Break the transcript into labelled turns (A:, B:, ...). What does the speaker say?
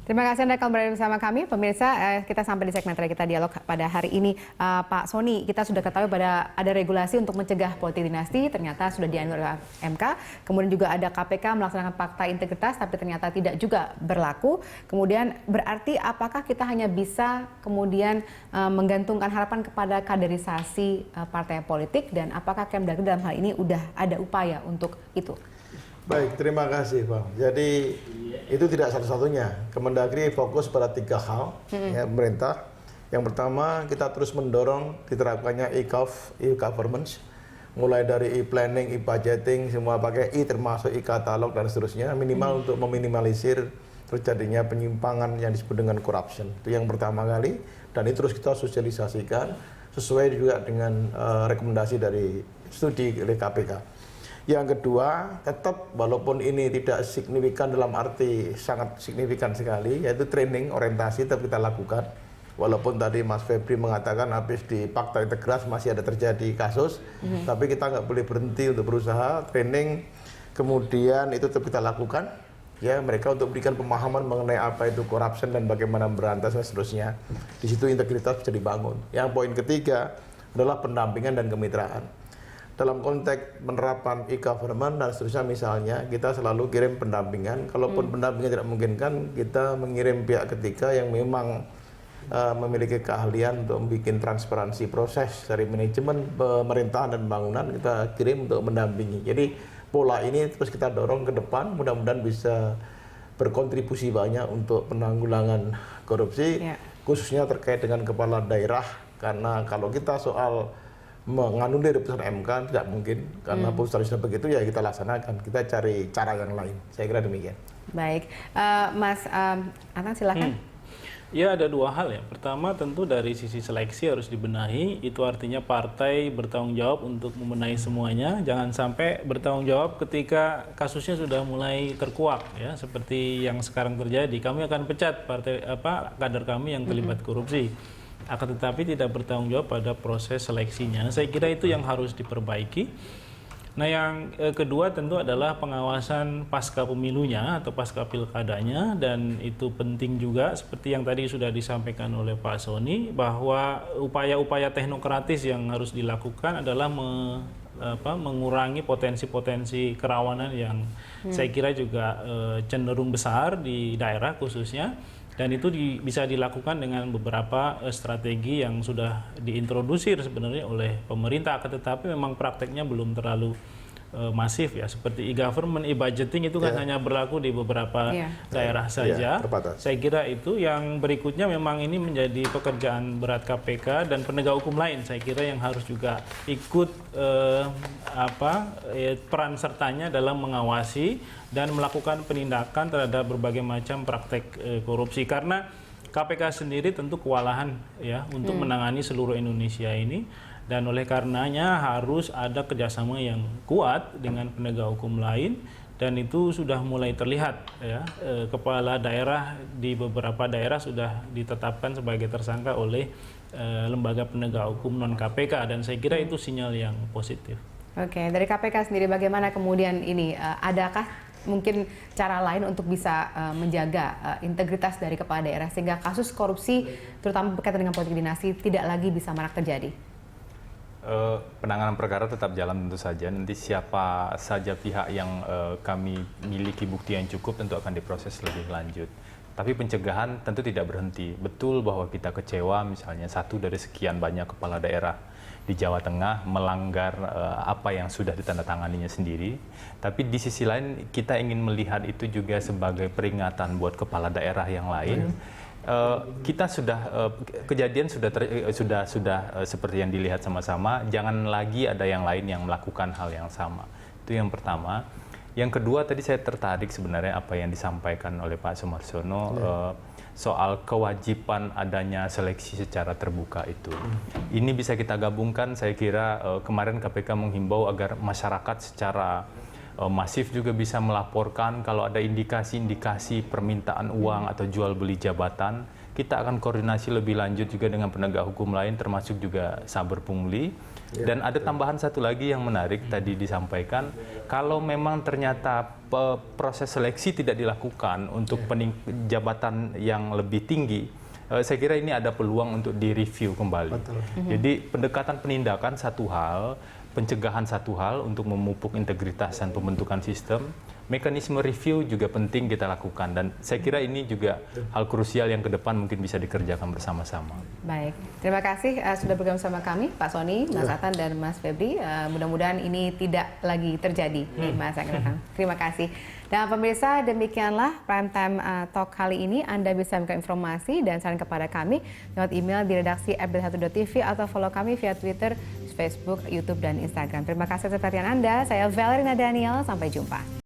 A: Terima kasih Anda kembali berada bersama kami. Pemirsa, kita sampai di segmen terakhir kita dialog pada hari ini. Pak Sony, kita sudah ketahui pada ada regulasi untuk mencegah politik dinasti, ternyata sudah dianulir oleh MK. Kemudian juga ada KPK melaksanakan fakta integritas, tapi ternyata tidak juga berlaku. Kemudian berarti apakah kita hanya bisa kemudian menggantungkan harapan kepada kaderisasi partai politik, dan apakah Kemdagri dalam hal ini udah ada upaya untuk itu?
B: Baik, terima kasih Bang. Jadi itu tidak satu-satunya. Kemendagri fokus pada 3 hal ya, pemerintah. Yang pertama, kita terus mendorong diterapkannya e-governance, mulai dari e-planning, e-budgeting, semua pakai termasuk e-katalog dan seterusnya, minimal untuk meminimalisir terjadinya penyimpangan yang disebut dengan corruption. Itu yang pertama kali, dan itu terus kita sosialisasikan sesuai juga dengan rekomendasi dari studi oleh KPK. Yang kedua, tetap walaupun ini tidak signifikan dalam arti sangat signifikan sekali, yaitu training, orientasi tetap kita lakukan. Walaupun tadi Mas Febri mengatakan habis di fakta integritas masih ada terjadi kasus, tapi kita nggak boleh berhenti untuk berusaha, training, kemudian itu tetap kita lakukan. Ya, mereka untuk berikan pemahaman mengenai apa itu corruption dan bagaimana berantas dan seterusnya. Di situ integritas bisa dibangun. Yang poin ketiga adalah pendampingan dan kemitraan. Dalam konteks penerapan e-government dan seterusnya misalnya, kita selalu kirim pendampingan. Kalaupun pendampingan tidak memungkinkan, kita mengirim pihak ketiga yang memang memiliki keahlian untuk membuat transparansi proses dari manajemen pemerintahan dan pembangunan, kita kirim untuk mendampingi. Jadi pola ini terus kita dorong ke depan, mudah-mudahan bisa berkontribusi banyak untuk penanggulangan korupsi, khususnya terkait dengan kepala daerah. Karena kalau kita soal menganulir putusan MK tidak mungkin, karena putusan sudah begitu ya kita laksanakan, kita cari cara yang lain. Saya kira demikian.
A: Baik, Mas Anang silakan.
C: Ya, ada 2 hal ya. Pertama, tentu dari sisi seleksi harus dibenahi. Itu artinya partai bertanggung jawab untuk membenahi semuanya. Jangan sampai bertanggung jawab ketika kasusnya sudah mulai terkuak ya, seperti yang sekarang terjadi. Kami akan pecat kader kami yang terlibat korupsi. Akan tetapi tidak bertanggung jawab pada proses seleksinya. Saya kira itu yang harus diperbaiki. Nah, yang kedua tentu adalah pengawasan pasca pemilunya atau pasca pilkadanya, dan itu penting juga seperti yang tadi sudah disampaikan oleh Pak Sony, bahwa upaya-upaya teknokratis yang harus dilakukan adalah mengurangi potensi-potensi kerawanan yang saya kira juga cenderung besar di daerah khususnya. Dan itu bisa dilakukan dengan beberapa strategi yang sudah diintrodusir sebenarnya oleh pemerintah, tetapi memang prakteknya belum terlalu masif ya, seperti e-government, e-budgeting itu kan hanya berlaku di beberapa daerah saja. Saya kira itu yang berikutnya memang ini menjadi pekerjaan berat KPK dan penegak hukum lain. Saya kira yang harus juga ikut peran sertanya dalam mengawasi dan melakukan penindakan terhadap berbagai macam praktek korupsi, karena KPK sendiri tentu kewalahan ya untuk menangani seluruh Indonesia ini. Dan oleh karenanya harus ada kerjasama yang kuat dengan penegak hukum lain, dan itu sudah mulai terlihat ya. Kepala daerah di beberapa daerah sudah ditetapkan sebagai tersangka oleh lembaga penegak hukum non KPK, dan saya kira itu sinyal yang positif.
A: Oke, dari KPK sendiri bagaimana kemudian ini, adakah mungkin cara lain untuk bisa menjaga integritas dari kepala daerah sehingga kasus korupsi terutama berkaitan dengan politik dinasti tidak lagi bisa marak terjadi?
D: Penanganan perkara tetap jalan tentu saja. Nanti siapa saja pihak yang kami miliki bukti yang cukup tentu akan diproses lebih lanjut. Tapi pencegahan tentu tidak berhenti. Betul bahwa kita kecewa misalnya satu dari sekian banyak kepala daerah di Jawa Tengah melanggar apa yang sudah ditandatanganinya sendiri. Tapi di sisi lain kita ingin melihat itu juga sebagai peringatan buat kepala daerah yang lain. Kita sudah kejadian sudah seperti yang dilihat sama-sama, jangan lagi ada yang lain yang melakukan hal yang sama. Itu yang pertama. Yang kedua, tadi saya tertarik sebenarnya apa yang disampaikan oleh Pak Sumarsono soal kewajiban adanya seleksi secara terbuka itu. Ini bisa kita gabungkan, saya kira kemarin KPK menghimbau agar masyarakat secara masif juga bisa melaporkan kalau ada indikasi-indikasi permintaan uang atau jual beli jabatan. kita akan koordinasi lebih lanjut juga dengan penegak hukum lain, termasuk juga Saber Pungli. Dan ada tambahan satu lagi yang menarik tadi disampaikan, kalau memang ternyata proses seleksi tidak dilakukan untuk jabatan yang lebih tinggi, saya kira ini ada peluang untuk direview kembali.
B: Betul.
D: Jadi pendekatan penindakan satu hal, pencegahan satu hal untuk memupuk integritas dan pembentukan sistem. Mekanisme review juga penting kita lakukan, dan saya kira ini juga hal krusial yang ke depan mungkin bisa dikerjakan bersama-sama.
A: Baik, terima kasih sudah bergabung sama kami, Pak Sony, Mas Atan, dan Mas Febri. Mudah-mudahan ini tidak lagi terjadi di masa yang akan datang. Terima kasih. Dan pemirsa, demikianlah Prime Time Talk kali ini. Anda bisa memberikan informasi dan saran kepada kami lewat email di redaksi @1.tv atau follow kami via Twitter, Facebook, YouTube, dan Instagram. Terima kasih atas perhatian Anda. Saya Valerina Daniel, sampai jumpa.